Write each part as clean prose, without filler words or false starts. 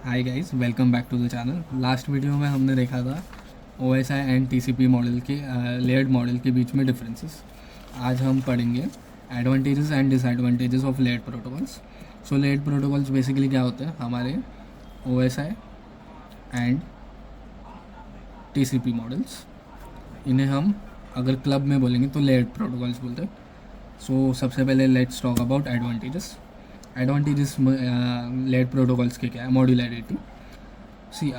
Hi guys, welcome back to the channel. Last video में हमने देखा था OSI एंड TCP मॉडल के लेयर्ड मॉडल के बीच में डिफरेंसेस। आज हम पढ़ेंगे advantages and disadvantages of layered protocols. So layered protocols basically क्या होते हैं? हमारे OSI एंड TCP मॉडल्स, इन्हें हम अगर क्लब में बोलेंगे तो लेयर्ड प्रोटोकॉल्स बोलते हैं। सो सबसे पहले let's talk about advantages. Advantages layered protocols के क्या है? मॉड्यूलरिटी सी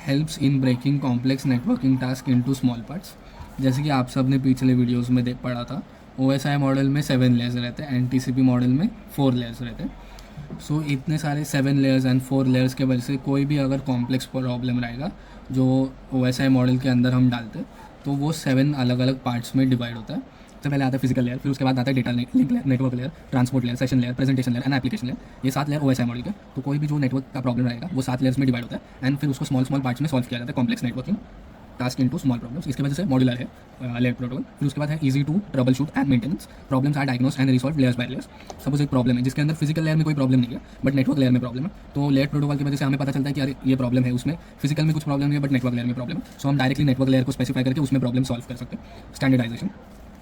helps in breaking complex networking task into small parts. जैसे कि आप सब ने पिछले वीडियोस में देख पढ़ा था, OSI मॉडल में 7 लेयर्स रहते हैं एंड TCP मॉडल में 4 लेयर्स रहते हैं। सो इतने सारे 7 लेयर्स एंड 4 लेयर्स के वजह से कोई भी अगर कॉम्प्लेक्स प्रॉब्लम रहेगा जो OSI मॉडल के अंदर हम डालते हैं, तो वो 7 अलग अलग पार्ट्स में डिवाइड होता है। सबसे पहले आता है फिजिकल लेयर, फिर उसके बाद आता है data link layer, network layer, transport layer, session layer, presentation layer and application layer. ये 7 लेयर OSI मॉडल के। तो कोई भी जो नेटवर्क का प्रॉब्लम रहेगा वो 7 लेयर्स में डिवाइड होता है एंड फिर उसको स्मॉल स्मॉल पार्ट्स में सॉल्व किया जाता है, complex networking task into small problems. इसकी वजह से मॉड्यूलर है लेयर प्रोटोकॉल। फिर उसके बाद है easy to troubleshoot and maintenance, problems are diagnose and resolve layers by layers. Suppose एक प्रॉब्लम है जिसके अंदर फिजिकल लेयर में कोई प्रॉब्लम नहीं है बट नेटवर्क लेयर में प्रॉब्लम है, तो लेयर प्रोटोकॉल की वजह से हमें पता चलता है कि यार ये प्रॉब्लम है, उसमें फिजिकल में कुछ प्रॉब्लम नहीं है बट नेटवर्क लेयर में प्रॉब्लम है। सो हम डायरेक्टली नेटवर्क लेयर को स्पेसिफाई करके उसमें प्रॉब्लम सॉल्व कर सकते हैं। स्टैंडर्डाइजेशन,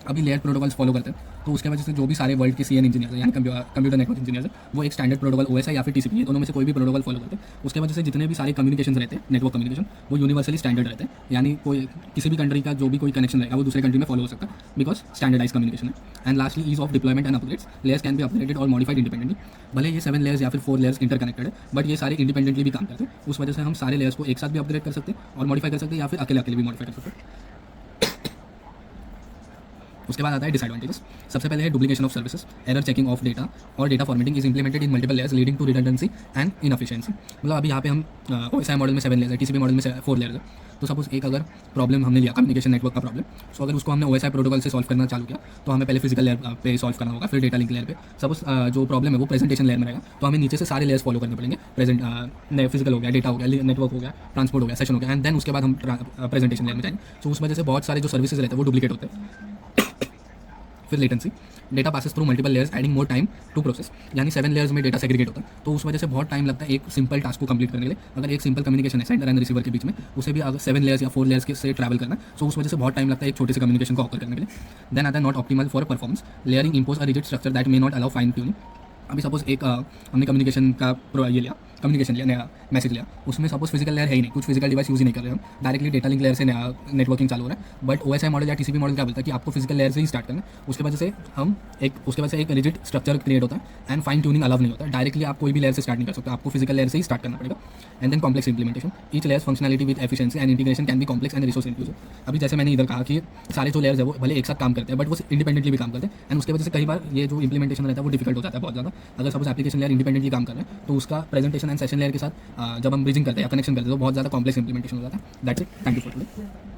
अभी लेयर प्रोटोकॉल्स फॉलो करते हैं तो उसके वजह से जो भी सारे वर्ल्ड के CN इंजीनियर्स हैं यानी कंप्यूटर नेटवर्क इंजीनियर्स हैं, वो एक स्टैंडर्ड प्रोटोकॉल OSI या फिर TCP, ये दोनों में से कोई भी प्रोटोकॉल फॉलो करते हैं। उसके वजह से जितने भी सारे कम्युनिकेशन रहते हैं, नेटवर्क कम्युनिकेशन, वो यूनिवर्सली स्टैंडर्ड रहते हैं। यानी कोई किसी भी कंट्री का जो भी कोई कनेक्शन रहेगा वो दूसरे कंट्री में फॉलो हो सकता है बिकॉज स्टैंडर्डाइज कम्युनिकेशन है। And lastly ease of deployment and upgrades, layers can be upgraded और मॉडिफाइड इंडिपेंडेंटली। भले ये 7 लेयर्स या फिर 4 लेयर्स इंटरकनेक्टेड है बट ये सारे इंडिपेंडेंटली भी काम करते हैं। उस वजह से हम सारे लेयर्स को एक साथ भी अपग्रेड कर सकते हैं और मॉडिफाई कर सकते हैं या फिर अकेले अकेले भी मॉडिफाई कर सकते हैं। उसके बाद आता है डिसएडवांटेजेस। सबसे पहले है duplication of services, error checking of data और data formatting is implemented in multiple layers leading to redundancy and inefficiency. मतलब अभी यहाँ पे हम OSI मॉडल में 7 लेयर्स है, TCP मॉडल में 4 लेयर्स है। तो सपोज एक अगर प्रॉब्लम हमने लिया कम्युनिकेशन नेटवर्क का प्रॉब्लम, सो अगर उसको हमने OSI प्रोटोकॉल से सॉल्व करना चालू किया तो हमें पहले फिजिकल लेयर पे सॉल्व करना होगा, फिर डेटा लिंक लेयर पे। सपोज जो प्रॉब्लम है वो प्रेजेंटेशन लेयर में रहेगा तो हमें नीचे से सारे लेयर्स फॉलो करने पड़ेंगे। फिजिकल हो गया, डेटा हो गया, नेटवर्क हो गया, ट्रांसपोर्ट हो गया, सेशन हो गया एंड देन उसके बाद हम प्रेजेंटेशन लेयर में जाएंगे। तो उस वजह से बहुत सारे जो सर्विसेज रहते हैं वो डुप्लीकेट होते हैं। फिर latency, data passes through multiple layers adding more time to process, यानी 7 लेयर्स में डेटा सेग्रीगेट होता है तो उस वजह से बहुत टाइम लगता है एक सिंपल टास्क को कंप्लीट करने के लिए। अगर एक सिंपल कम्युनिकेशन है सेंडर एंड रिसीवर के बीच में, उसे भी अगर 7 लेयर्स या 4 लेयर्स के से ट्रैवल करना, सो उस वजह से बहुत टाइम लगता है एक छोटे से कम्युनिकेशन को ऑकर करने के लिए। देन आता है not optimal for performance, layering impose a rigid structure that may not allow fine tuning. अभी सपोज एक हमने कम्युनिकेशन का ये लिया, कम्युनिकेशन लिया, नया मैसेज लिया, उसमें सपोज फिजिकल लेयर है ही नहीं, कुछ फिजिकल डिवाइस यूज ही नहीं कर रहे हम, डायरेक्टली डेटा लिंक लेयर से नेटवर्किंग चालू हो रहा है। बट OSI मॉडल या TCP मॉडल क्या बोलता है कि आपको फिजिकल लेयर से ही स्टार्ट करना है। उसके वजह से एक रिजिड स्ट्रक्चर क्रिएट होता है एंड फाइन ट्यूनिंग अलाउ नहीं होता। डायरेक्टली आप कोई भी लेयर से स्टार्ट नहीं कर सकते, आपको फिजिकल लेयर से ही स्टार्ट करना पड़ेगा। And then complex implementation, each layers functionality with efficiency and integration can be complex and resource inclusive. अभी जैसे मैंने इधर कहा कि सारे जो लेयर्स है वो भले एक साथ काम करते हैं बट वो इंडिपेंडेंटली भी काम करते हैं एंड उसकी वजह से कई बार ये जो इंप्लीमेंटेशन रहता है वो डिफिकल्ट हो जाता है बहुत ज़्यादा। अगर सपोज एप्लीकेशन लेयर इंडिपेंडेंटली काम कर रहे हैं तो उसका प्रेजेंटेशन एंड सेशन लेयर के साथ जब हम ब्रिजिंग करते हैं या कनेक्शन करते हैं तो बहुत ज़्यादा कॉम्प्लेक्स इंप्लीमेंटेशन हो जाता है। That's it, thank you for today.